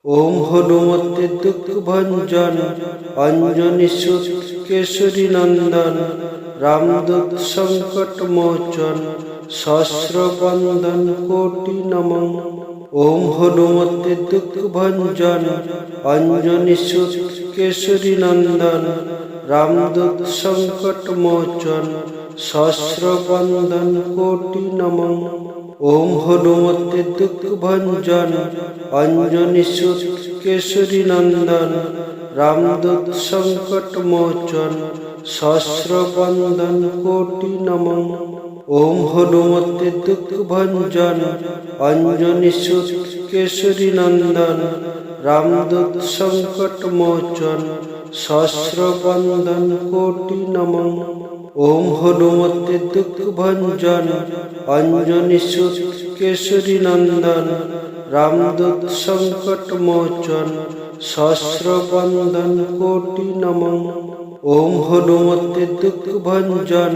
ওম হনুমতে দুঃখ ভঞ্জন অঞ্জনী সুত কেশরী নন্দন রামদূত সংকট মোচন সহস্র বন্দন কোটি নমঃ। ওম হনুমতে দুঃখ ভঞ্জন অঞ্জনী সুত কেশরী নন্দন রামদূত সংকট মোচন সহস্র বন্দন কোটি নমঃ। ওম হনুমতে দুঃখ ভঞ্জন অঞ্জনী সুত কেশরী নন্দন রামদূত সংকট মোচন সহস্র বন্দন কোটি নমঃ। ওম হনুমতে দুঃখ ভঞ্জন অঞ্জনী সুত কেশরী নন্দন রামদূত সংকট মোচন সহস্র বন্দন কোটি নমঃ। ওম হনুমতে দুঃখ ভঞ্জন অঞ্জনী সুত কেশরী নন্দন রামদূত সংকট মোচন সহস্র বন্দন কোটি নমঃ। ওম হনুমতে দুঃখ ভঞ্জন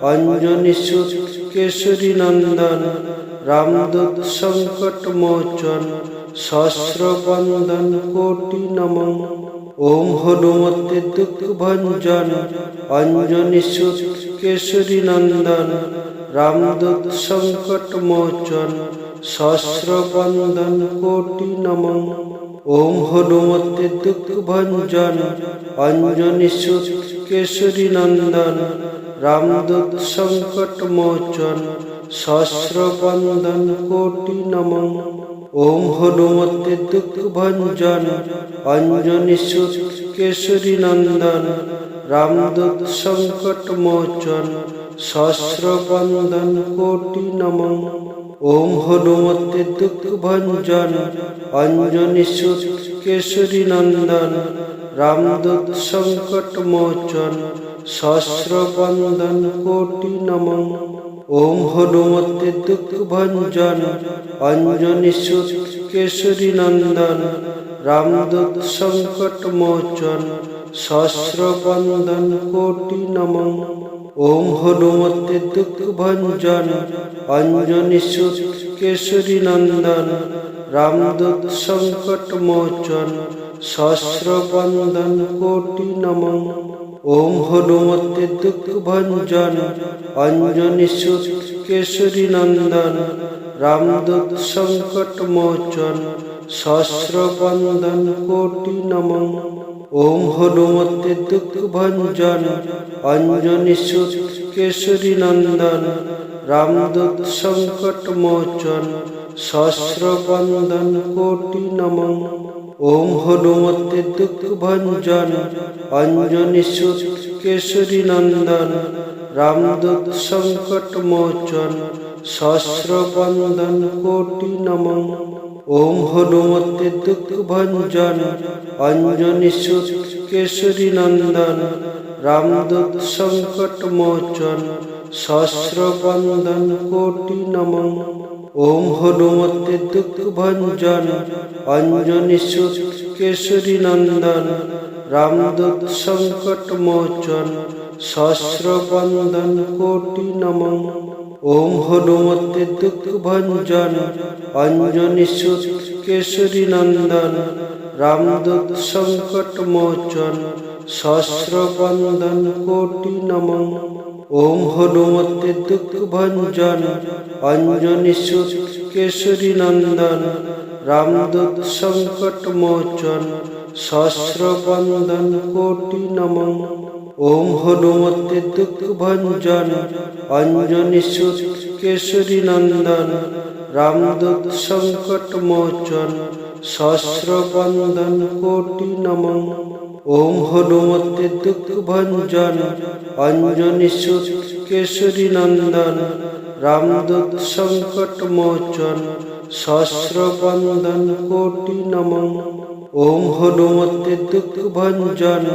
অঞ্জনী সুত কেশরী নন্দন রামদূত সংকট মোচন সহস্র বন্দন কোটি নমঃ। ওম হনুমতে দুঃখ ভঞ্জন অঞ্জনী সুত কেশরী নন্দন রামদূত সংকট মোচন সহস্র বন্দন কোটি নমঃ। ওম হনুমতে দুঃখ ভঞ্জন অঞ্জনী সুত কেশরী নন্দন রামদূত সংকট মোচন সহস্র বন্দন কোটি নমঃ। ওম হনুমতে দুঃখ ভঞ্জন অঞ্জনী সুত কেশরী নন্দন রামদূত সংকট মোচন সহস্র বন্দন কোটি নমঃ। ওম হনুমতে দুঃখ ভঞ্জন অঞ্জনী সুত কেশরী নন্দন রামদূত সংকট মোচন সহস্র বন্দন কোটি নমঃ। ওম হনুমতে দুঃখ ভঞ্জন অঞ্জনী সুত কেশরী নন্দন রামদূত সংকট মোচন সহস্র বন্দন কোটি নমঃ। ওম হনুমতে দুঃখ ভঞ্জন অঞ্জনী সুত কেশরী নন্দন রামদূত সংকট মোচন সহস্র বন্দন কোটি নমঃ। ওম হনুমতে দুঃখ ভঞ্জন অঞ্জনী সুত কেশরী নন্দন রামদূত সংকট মোচন সহস্র বন্দন কোটি নমঃ। ওম হনুমতে দুঃখ ভঞ্জন অঞ্জনী সুত কেশরী নন্দন রামদূত সংকট মোচন সহস্র বন্দন কোটি নমঃ। ওম হনুমতে দুঃখ ভঞ্জন অঞ্জনী সুত কেশরী নন্দন রামদূত সংকট মোচন সহস্র বন্দন কোটি নমঃ। ওম হনুমতে দুঃখ ভঞ্জন অঞ্জনী সুত কেশরী নন্দন রামদূত সংকট মোচন সহস্র বন্দন কোটি নমঃ। ওম হনুমতে দুঃখ ভঞ্জন অঞ্জনী সুত কেশরী নন্দন রামদূত সংকট মোচন সহস্র বন্দন কোটি নমঃ। ওম হনুমতে দুঃখ ভঞ্জন অঞ্জনী সুত কেশরী নন্দন রামদূত সংকট মোচন সহস্র বন্দন কোটি নমঃ। ওম হনুমতে দুঃখ ভঞ্জন অঞ্জনী সুত কেশরী নন্দন রামদূত সংকট মোচন সহস্র বন্দন কোটি নমঃ। ওম হনুমতে দুঃখ ভঞ্জন অঞ্জনী সুত কেশরী নন্দন রামদূত সংকট মোচন সহস্র বন্দন কোটি নমঃ। ওম হনুমতে দুঃখ ভঞ্জন অঞ্জনী সুত কেশরী নন্দন রামদূত সংকট মোচন সহস্র বন্দন কোটি নমঃ। ওম হনুমতে দুঃখ ভঞ্জন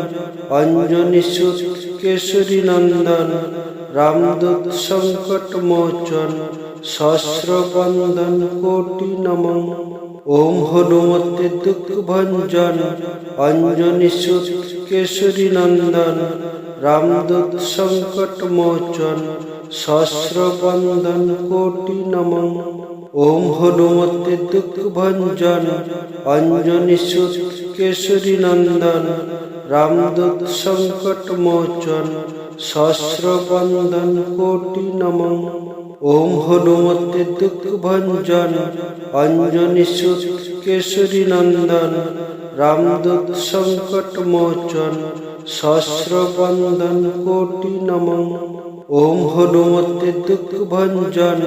অঞ্জনী সুত কেশরী নন্দন রামদূত সংকট মোচন সহস্র বন্দন কোটি নমঃ। ওম হনুমতে দুঃখ ভঞ্জন অঞ্জনী সুত কেশরী নন্দন রামদূত সংকট মোচন সহস্র বন্দন কোটি নমঃ। ওম হনুমতে দুঃখ ভঞ্জন অঞ্জনী সুত কেশরী নন্দন রামদূত সংকট মোচন সহস্র বন্দন কোটি নমঃ। ওম হনুমতে দুঃখ ভঞ্জন অঞ্জনী সুত কেশরী নন্দন রামদূত সংকট মোচন সহস্র বন্দন কোটি নমঃ। ওম হনুমতে দুঃখ ভঞ্জন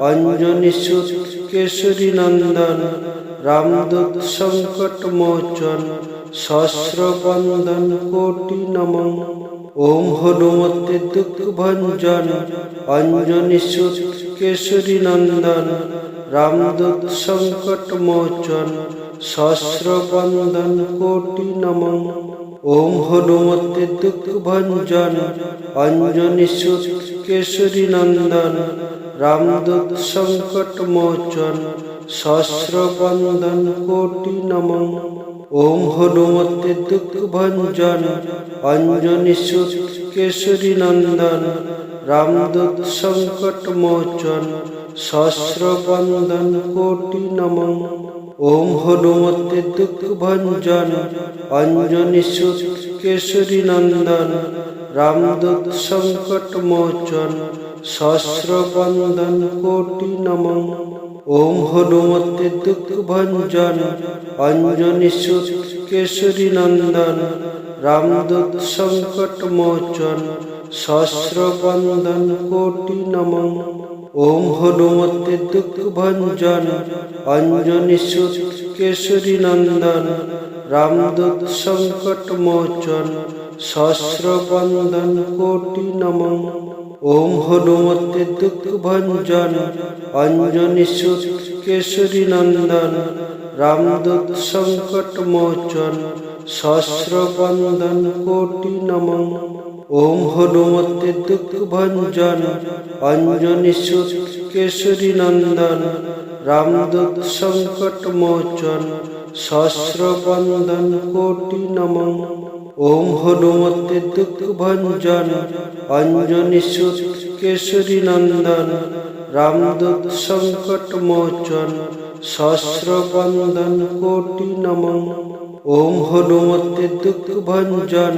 অঞ্জনী সুত কেশরী নন্দন রামদূত সংকট মোচন সহস্র বন্দন কোটি নমঃ। ওম হনুমতে দুঃখ ভঞ্জন অঞ্জনী সুত কেশরী নন্দন রামদূত সংকট মোচন সহস্র বন্দন কোটি নমঃ। ওম হনুমতে দুঃখ ভঞ্জন অঞ্জনী সুত কেশরী নন্দন রামদূত সংকট মোচন সহস্র বন্দন কোটি নমঃ। ওম হনুমতে দুঃখ ভঞ্জন অঞ্জনী সুত কেশরী নন্দন রামদূত সংকট মোচন সহস্র বন্দন কোটি নমঃ। ওম হনুমতে দুঃখ ভঞ্জন অঞ্জনী সুত কেশরী নন্দন রামদূত সংকট মোচন সহস্র বন্দন কোটি নমঃ। ওম হনুমতে দুঃখ ভঞ্জন অঞ্জনী সুত কেশরী নন্দন রামদূত সংকট মোচন সহস্র বন্দন কোটি নমঃ। ওম হনুমতে দুঃখ ভঞ্জন অঞ্জনী সুত কেশরী নন্দন রামদূত সংকট মোচন সহস্র বন্দন কোটি নমঃ। ওম হনুমতে দুঃখ ভঞ্জন অঞ্জনী সুত কেশরী নন্দন রামদূত সংকট মোচন সহস্র বন্দন কোটি নমঃ। ওম হনুমতে দুঃখ ভঞ্জন অঞ্জনী সুত কেশরী নন্দন রামদূত সংকট মোচন সহস্র বন্দন কোটি নমঃ। ওম হনুমতে দুঃখ ভঞ্জন অঞ্জনী সুত কেশরী নন্দন রামদূত সংকট মোচন সহস্র বন্দন কোটি নমঃ। ওম হনুমতে দুঃখ ভঞ্জন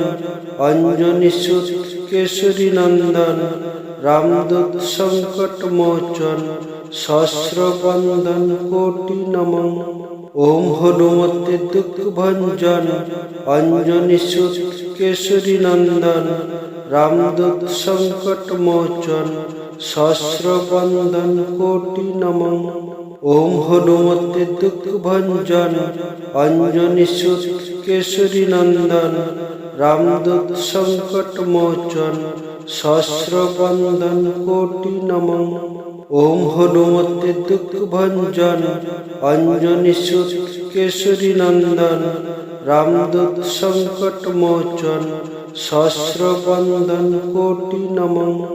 অঞ্জনী সুত কেশরী নন্দন রামদূত সংকট মোচন সহস্র বন্দন কোটি নমঃ। ওম হনুমতে দুঃখ ভঞ্জন অঞ্জনী সুত কেশরী নন্দন রামদূত সংকট মোচন সহস্র বন্দন কোটি নমঃ। ওম হনুমতে দুঃখ ভঞ্জন অঞ্জনী সুত কেশরী নন্দন রামদূত সংকট মোচন সহস্র বন্দন কোটি নমঃ। ওম হনুমতে দুঃখ ভঞ্জন অঞ্জনী সুত কেশরী নন্দন রামদূত সংকট মোচন সহস্র বন্দন কোটি নমঃ।